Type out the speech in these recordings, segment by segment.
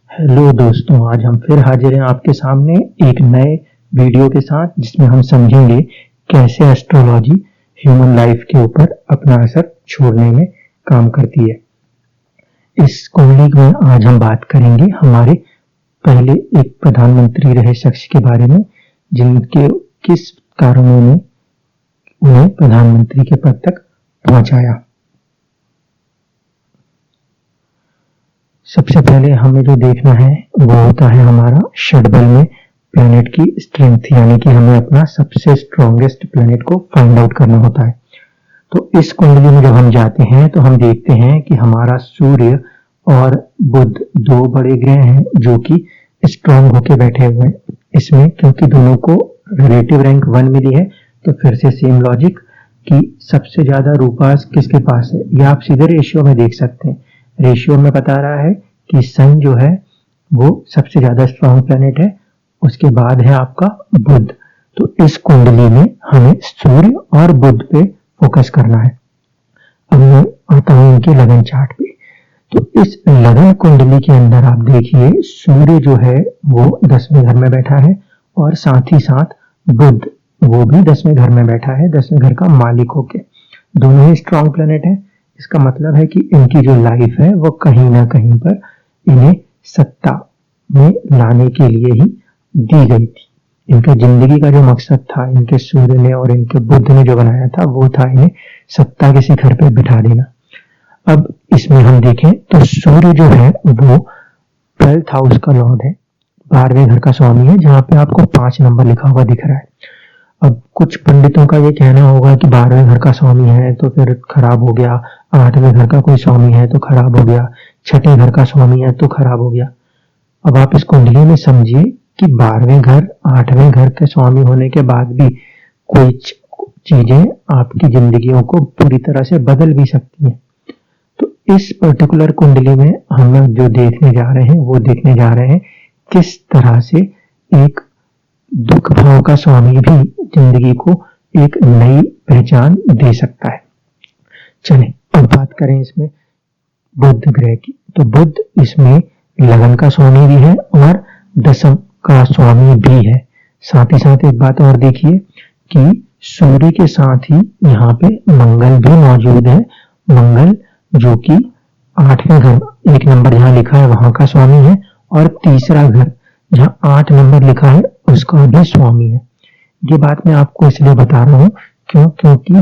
Hello दोस्तों, आज हम फिर हाजिर हैं आपके सामने एक नए वीडियो के साथ जिसमें हम समझेंगे कैसे एस्ट्रोलॉजी ह्यूमन लाइफ के ऊपर अपना असर छोड़ने में काम करती है। इस कुंडली में आज हम बात करेंगे हमारे पहले एक प्रधानमंत्री रहे शख्स के बारे में, जिनके किस कारणों ने उन्हें प्रधानमंत्री के पद तक पहुंचाया। सबसे पहले हमें जो देखना है वो होता है हमारा षटबल में प्लैनेट की स्ट्रेंथ, यानी कि हमें अपना सबसे स्ट्रॉन्गेस्ट प्लैनेट को फाइंड आउट करना होता है। तो इस कुंडली में जब हम जाते हैं तो हम देखते हैं कि हमारा सूर्य और बुध दो बड़े ग्रह हैं जो कि स्ट्रॉन्ग होके बैठे हुए हैं। इसमें क्योंकि दोनों को रिलेटिव रैंक 1 मिली है तो फिर से सेम लॉजिक कि सबसे ज्यादा रूपास किसके पास है, या आप सीधे रेशियो में देख सकते हैं। रेशियो में बता रहा है कि सन जो है वो सबसे ज्यादा स्ट्रॉन्ग प्लैनेट है, उसके बाद है आपका बुध। तो इस कुंडली में हमें सूर्य और बुध पे फोकस करना है। अब मैं आता हूं इनके लगन चार्ट पे। तो इस लगन कुंडली के अंदर आप देखिए सूर्य जो है वो 10वें घर में बैठा है और साथ ही साथ बुध वो भी 10वें घर में बैठा है, 10वें घर का मालिक होके। दोनों ही स्ट्रॉन्ग प्लैनेट है। इसका मतलब है कि इनकी जो लाइफ है वो कहीं ना कहीं पर इन्हें सत्ता में लाने के लिए ही दी गई थी। इनके जिंदगी का जो मकसद था इनके सूर्य ने और इनके बुध ने जो बनाया था वो था इन्हें सत्ता के शिखर पे बिठा देना। अब इसमें हम देखें तो सूर्य जो है वो 12th हाउस का लॉर्ड है, 12वें घर का स्वामी है, जहां पे आपको 5 नंबर लिखा हुआ दिख रहा है। अब कुछ पंडितों का ये कहना होगा कि 12वें घर का स्वामी है तो फिर खराब हो गया, 8वें घर का कोई स्वामी है तो खराब हो गया, 6ठे घर का स्वामी है तो खराब हो गया। अब आप इस कुंडली में समझिए कि 12वें घर 8वें घर के स्वामी होने के बाद भी कोई चीजें आपकी जिंदगियों को पूरी तरह से बदल भी सकती हैं। तो इस पर्टिकुलर कुंडली में हम जो देखने जा रहे हैं वो देखने जा रहे हैं किस तरह से एक दुख भाव का स्वामी भी जिंदगी को एक नई पहचान दे सकता है। चलें अब बात करें इसमें बुध ग्रह की। तो बुध इसमें लगन का स्वामी भी है और दशम का स्वामी भी है। साथ ही साथ एक बात और देखिए कि सूर्य के साथ ही यहाँ पे मंगल भी मौजूद है। मंगल जो कि 8वें घर, 1 नंबर जहाँ लिखा है वहां का स्वामी है, और तीसरा घर जहाँ 8 नंबर लिखा है उसका भी स्वामी है। ये बात मैं आपको इसलिए बता रहा हूँ क्योंकि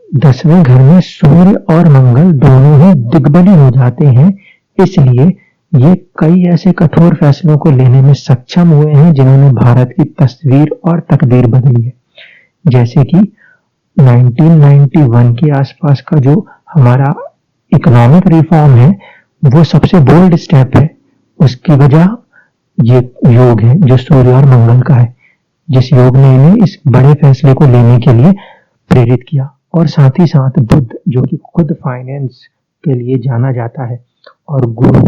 10वें घर में सूर्य और मंगल दोनों ही दिग्बली हो जाते हैं, इसलिए ये कई ऐसे कठोर फैसलों को लेने में सक्षम हुए हैं जिन्होंने भारत की तस्वीर और तकदीर बदली है। जैसे कि 1991 के आसपास का जो हमारा इकोनॉमिक रिफॉर्म है वो सबसे बोल्ड स्टेप है। उसकी वजह ये योग है जो सूर्य और मंगल का है, जिस योग ने इन्हें इस बड़े फैसले को लेने के लिए प्रेरित किया। और साथ ही साथ बुध जो कि खुद फाइनेंस के लिए जाना जाता है और गुरु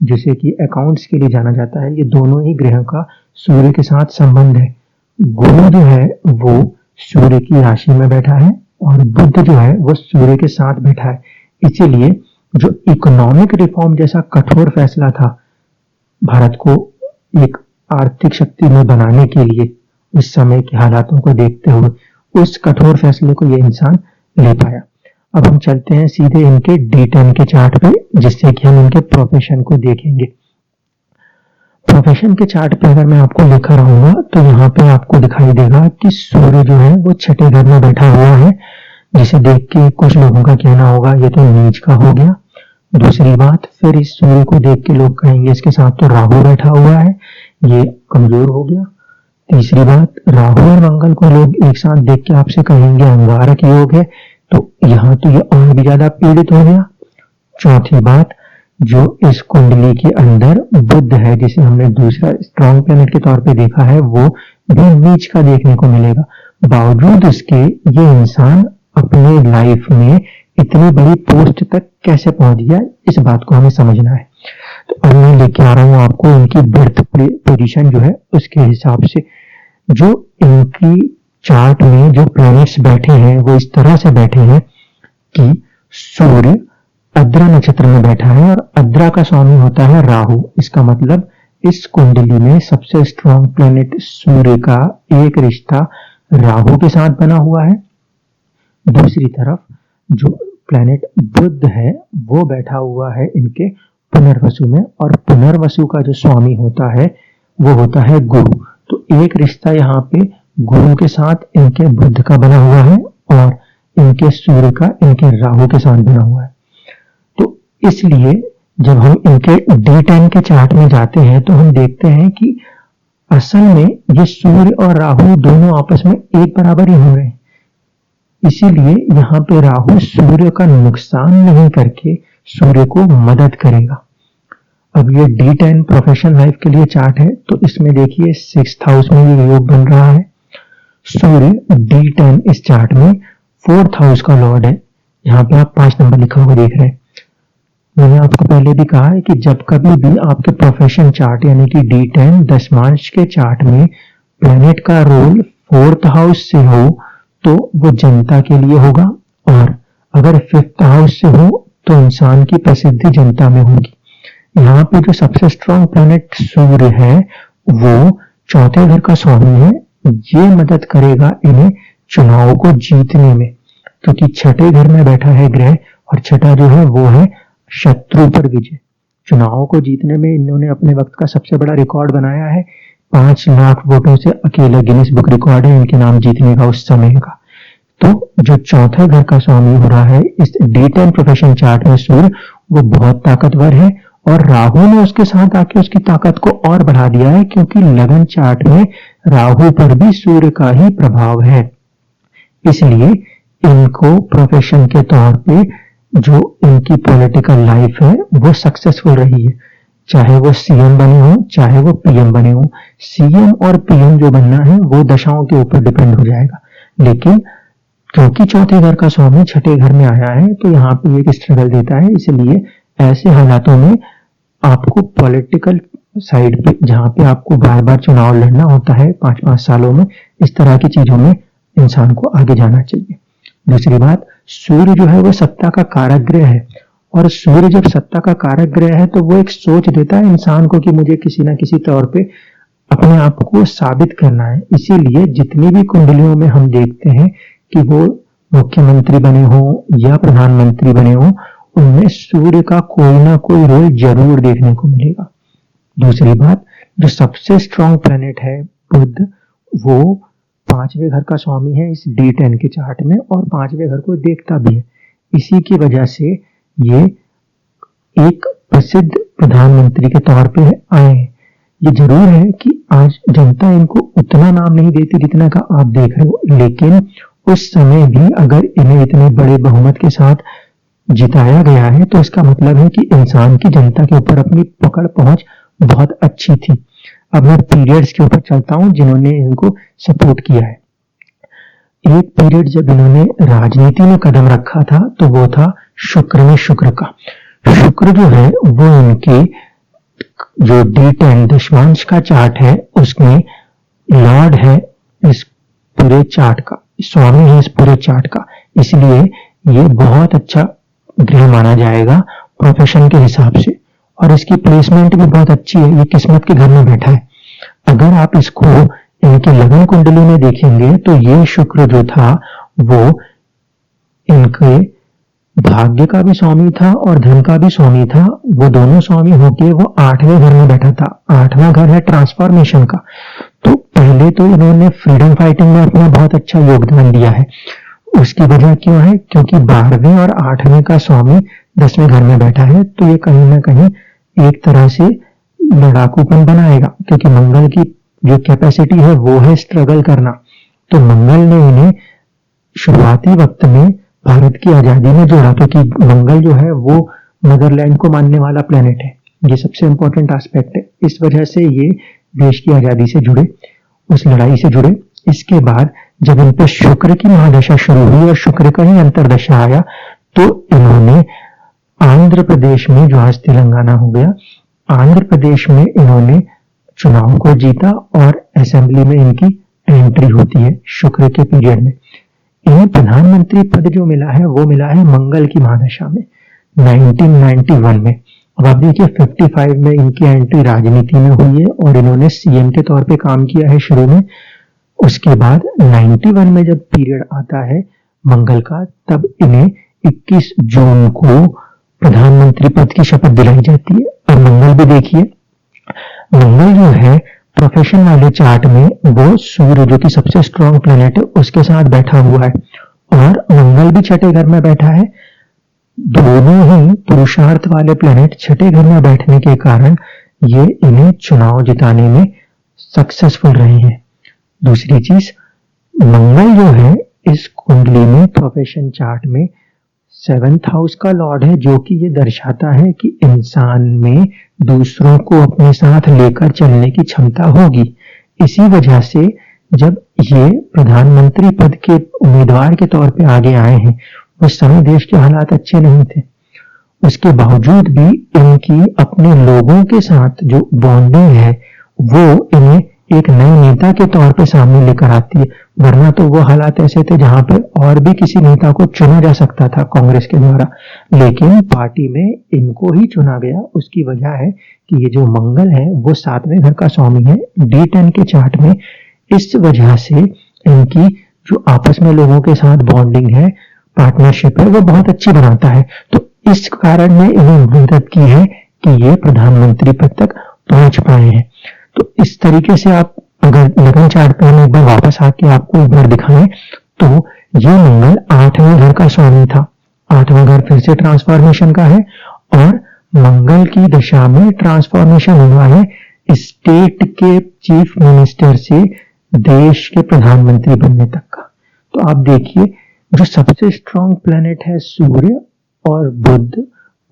जिसे कि अकाउंट्स के लिए जाना जाता है, ये दोनों ही ग्रहों का सूर्य के साथ संबंध है। गुरु जो है वो सूर्य की राशि में बैठा है और बुध जो है वो सूर्य के साथ बैठा है। इसीलिए जो इकोनॉमिक रिफॉर्म जैसा कठोर फैसला था भारत को एक आर्थिक शक्ति में बनाने के लिए, उस समय के हालातों को देखते हुए उस कठोर फैसले को ये इंसान ले पाया। अब हम चलते हैं सीधे इनके D10 के चार्ट पे, जिससे कि हम इनके प्रोफेशन को देखेंगे। प्रोफेशन के चार्ट पे अगर मैं आपको लिखा रहूंगा तो यहाँ पे आपको दिखाई देगा कि सूर्य जो है वो 6ठे घर में बैठा हुआ है, जिसे देख के कुछ लोगों का कहना होगा ये तो नीच का हो गया। दूसरी बात, फिर इस सूर्य को देख के लोग कहेंगे इसके साथ तो राहु बैठा हुआ है, ये कमजोर हो गया। तीसरी बात, राहु और मंगल को लोग एक साथ देख के आपसे कहेंगे अंगारक योग है, तो यहाँ तो ये और भी ज्यादा पीड़ित हो गया। चौथी बात, जो इस कुंडली के अंदर बुध है जिसे हमने दूसरा स्ट्रॉन्ग प्लैनेट के तौर पे देखा है वो भी नीच का देखने को मिलेगा। बावजूद उसके ये इंसान अपने लाइफ में इतनी बड़ी पोस्ट तक कैसे पहुंच गया, इस बात को हमें समझना है। तो अब मैं लेके आ रहा हूं आपको इनकी बर्थ पोजीशन जो है उसके हिसाब से। जो इनकी चार्ट में जो प्लैनेट्स बैठे हैं वो इस तरह से बैठे हैं कि सूर्य अद्रा नक्षत्र में बैठा है और अद्रा का स्वामी होता है राहु। इसका मतलब इस कुंडली में सबसे स्ट्रॉन्ग प्लैनेट सूर्य का एक रिश्ता राहु के साथ बना हुआ है। दूसरी तरफ जो प्लैनेट बुध है वो बैठा हुआ है इनके पुनर्वसु में, और पुनर्वसु का जो स्वामी होता है वो होता है गुरु। तो एक रिश्ता यहाँ पे गुरु के साथ इनके बुध का बना हुआ है और इनके सूर्य का इनके राहु के साथ बना हुआ है। तो इसलिए जब हम इनके D10 के चार्ट में जाते हैं तो हम देखते हैं कि असल में ये सूर्य और राहु दोनों आपस में एक बराबर ही हो रहे हैं। इसीलिए यहाँ पे राहु सूर्य का नुकसान नहीं करके सूर्य को मदद करेगा। अब ये D10 प्रोफेशनल लाइफ के लिए चार्ट है, तो इसमें देखिए 6th हाउस में ये योग बन रहा है। सूर्य D10 इस चार्ट में 4th हाउस का लॉर्ड है। यहाँ पे आप 5 नंबर लिखा हुआ देख रहे हैं। मैंने आपको पहले भी कहा है कि जब कभी भी आपके प्रोफेशन चार्ट यानी कि D10 दशमांश के चार्ट में प्लैनेट का रोल 4th हाउस से हो तो वो जनता के लिए होगा, और अगर 5th हाउस से हो तो इंसान की प्रसिद्धि जनता में होगी। यहाँ पे जो सबसे स्ट्रॉन्ग प्लैनेट सूर्य है वो चौथे घर का स्वामी है। ये मदद करेगा इन्हें चुनाव को जीतने में, क्योंकि छठे घर में बैठा है ग्रह, और छठा जो है वो है शत्रु पर विजय। चुनाव को जीतने में इन्होंने अपने वक्त का सबसे बड़ा रिकॉर्ड बनाया है। 5 लाख वोटों से अकेला गिनीज बुक रिकॉर्ड है इनके नाम जीतने का उस समय का। तो जो चौथा घर का स्वामी हो रहा है इस D10 प्रोफेशन चार्ट में सूर्य, वो बहुत ताकतवर है, और राहु ने उसके साथ आके उसकी ताकत को और बढ़ा दिया है, क्योंकि लगन चार्ट में राहु पर भी सूर्य का ही प्रभाव है। इसलिए इनको प्रोफेशन के तौर पे जो इनकी पॉलिटिकल लाइफ है वो सक्सेसफुल रही है, चाहे वो सीएम बने हो चाहे वो पीएम बने हो। सीएम और पीएम जो बनना है वो दशाओं के ऊपर डिपेंड हो जाएगा, लेकिन क्योंकि चौथे घर का स्वामी छठे घर में आया है तो यहाँ पे एक स्ट्रगल देता है। इसलिए ऐसे हालातों में आपको पॉलिटिकल साइड पे, जहाँ पे आपको बार बार चुनाव लड़ना होता है 5-5 सालों में, इस तरह की चीजों में इंसान को आगे जाना चाहिए। दूसरी बात, सूर्य जो है वो सत्ता का कारक ग्रह है, और सूर्य जब सत्ता का कारक ग्रह है तो वो एक सोच देता है इंसान को कि मुझे किसी ना किसी तौर पे अपने आप को साबित करना है। इसीलिए जितनी भी कुंडलियों में हम देखते हैं कि वो मुख्यमंत्री बने हो या प्रधानमंत्री बने हो, उनमें सूर्य का कोई ना कोई रोल जरूर देखने को मिलेगा। दूसरी बात, जो सबसे स्ट्रॉन्ग प्लैनेट है बुध, वो 5वें घर का स्वामी है इस D10 के चार्ट में, और 5वें घर को देखता भी है। इसी की वजह से ये एक प्रसिद्ध प्रधानमंत्री के तौर पे आए हैं। ये जरूर है कि आज जनता इनको उतना नाम नहीं देती जितना का आप देख रहे हो, लेकिन उस समय भी अगर इन्हें इतने बड़े बहुमत के साथ जिताया गया है तो इसका मतलब है कि इंसान की जनता के ऊपर अपनी पकड़ पहुंच बहुत अच्छी थी। अब मैं पीरियड्स के ऊपर चलता हूं जिन्होंने इनको सपोर्ट किया है। एक पीरियड जब इन्होंने राजनीति में कदम रखा था तो वो था शुक्र में शुक्र का। शुक्र जो है वो इनके जो D10 दशमांश का चार्ट है उसमें लॉर्ड है इस पूरे चार्ट का, स्वामी है इस पूरे चार्ट का। इसलिए ये बहुत अच्छा ग्रह माना जाएगा प्रोफेशन के हिसाब से, और इसकी प्लेसमेंट भी बहुत अच्छी है। ये किस्मत के घर में बैठा है। अगर आप इसको इनके लगन कुंडली में देखेंगे तो ये शुक्र जो था वो इनके भाग्य का भी स्वामी था और धन का भी स्वामी था। वो दोनों स्वामी होके वो 8वें घर में बैठा था। 8वां घर है ट्रांसफॉर्मेशन का। तो पहले तो इन्होंने फ्रीडम फाइटिंग में अपना बहुत अच्छा योगदान दिया है। उसकी वजह क्यों है? क्योंकि 12वें और 8वें का स्वामी 10वें घर में बैठा है, तो ये कहीं ना कहीं एक तरह से लड़ाकूपन बनाएगा, क्योंकि मंगल की जो कैपेसिटी है वो है स्ट्रगल करना। तो मंगल ने इन्हें शुरुआती वक्त में भारत की आजादी में जोड़ा, क्योंकि मंगल जो है वो मदरलैंड को मानने वाला प्लेनेट है। ये सबसे इंपॉर्टेंट एस्पेक्ट है। इस वजह से ये देश की आजादी से जुड़े, उस लड़ाई से जुड़े। इसके बाद जब इन पे शुक्र की महादशा शुरू हुई और शुक्र का ही अंतरदशा आया, तो इन्होंने आंध्र प्रदेश में, जो आज तेलंगाना हो गया, आंध्र प्रदेश में इन्होंने चुनाव को जीता और असेंबली में इनकी एंट्री होती है शुक्र के पीरियड में। इन्हें प्रधानमंत्री पद जो मिला है वो मिला है मंगल की महादशा में 1991 में, अब आप देखिए 55 में इनकी एंट्री राजनीति में हुई है और इन्होंने सीएम के तौर पे काम किया है शुरू में। उसके बाद 91 में जब पीरियड आता है मंगल का, तब इन्हें 21 जून को प्रधानमंत्री पद की शपथ दिलाई जाती है। और मंगल भी देखिए, मंगल जो है प्रोफेशन वाले चार्ट में वो सूर्य जो कि सबसे स्ट्रॉन्ग प्लेनेट है उसके साथ बैठा हुआ है और मंगल भी छठे घर में बैठा है। दोनों ही पुरुषार्थ वाले प्लेनेट छठे घर में बैठने के कारण ये इन्हें चुनाव जिताने में सक्सेसफुल रहे हैं। दूसरी चीज, मंगल जो है इस कुंडली में प्रोफेशन चार्ट में 7th हाउस का लॉर्ड है, जो कि ये दर्शाता है कि इंसान में दूसरों को अपने साथ लेकर चलने की क्षमता होगी। इसी वजह से जब ये प्रधानमंत्री पद के उम्मीदवार के तौर पे आगे आए हैं, उस समय देश के हालात अच्छे नहीं थे। उसके बावजूद भी इनकी अपने लोगों के साथ जो बॉन्डिंग है वो इन्हें एक नए नेता के तौर पे सामने लेकर आती है। वरना तो वो हालात ऐसे थे जहां पे और भी किसी नेता को चुना जा सकता था कांग्रेस के द्वारा, लेकिन पार्टी में इनको ही चुना गया। उसकी वजह है कि ये जो मंगल है वो 7वें घर का स्वामी है D10 के चार्ट में। इस वजह से इनकी जो आपस में लोगों के साथ बॉन्डिंग है, पार्टनरशिप है, वो बहुत अच्छी बनाता है। तो इस कारण ने इन्हें मदद की है कि ये प्रधानमंत्री पद तक पहुंच पाए हैं। तो इस तरीके से आप अगर लगन चार्ट पे हम एक बार वापस आके आपको एक बार दिखाएं तो ये मंगल 8वें घर का स्वामी था। 8वां घर फिर से ट्रांसफॉर्मेशन का है और मंगल की दशा में ट्रांसफॉर्मेशन हुआ है स्टेट के चीफ मिनिस्टर से देश के प्रधानमंत्री बनने तक का। तो आप देखिए, जो सबसे स्ट्रॉन्ग प्लेनेट है सूर्य और बुध,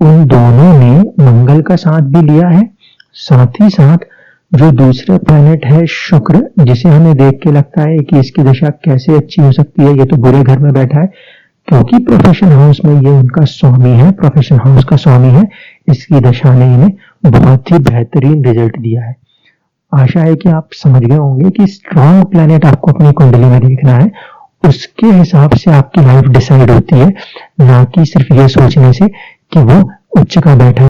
उन दोनों ने मंगल का साथ भी लिया है। साथ ही साथ जो दूसरे प्लेनेट है शुक्र, जिसे हमें देख के लगता है कि इसकी दशा कैसे अच्छी हो सकती है, ये तो बुरे घर में बैठा है, क्योंकि प्रोफेशन हाउस में ये उनका स्वामी है, प्रोफेशन हाउस का स्वामी है। इसकी दशा ने इन्हें बहुत ही बेहतरीन रिजल्ट दिया है। आशा है कि आप समझ गए होंगे कि स्ट्रॉन्ग प्लेनेट आपको अपनी कुंडली में देखना है, उसके हिसाब से आपकी लाइफ डिसाइड होती है, ना कि सिर्फ ये सोचने से कि वो उच्च का बैठा है।